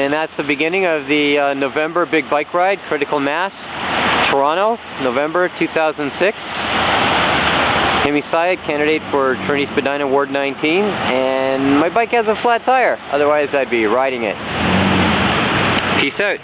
And that's the beginning of the November Big Bike Ride, Critical Mass, Toronto, November 2006. Timmy Syed, candidate for Trinity Spadina Ward 19, and my bike has a flat tire, otherwise I'd be riding it. Peace out.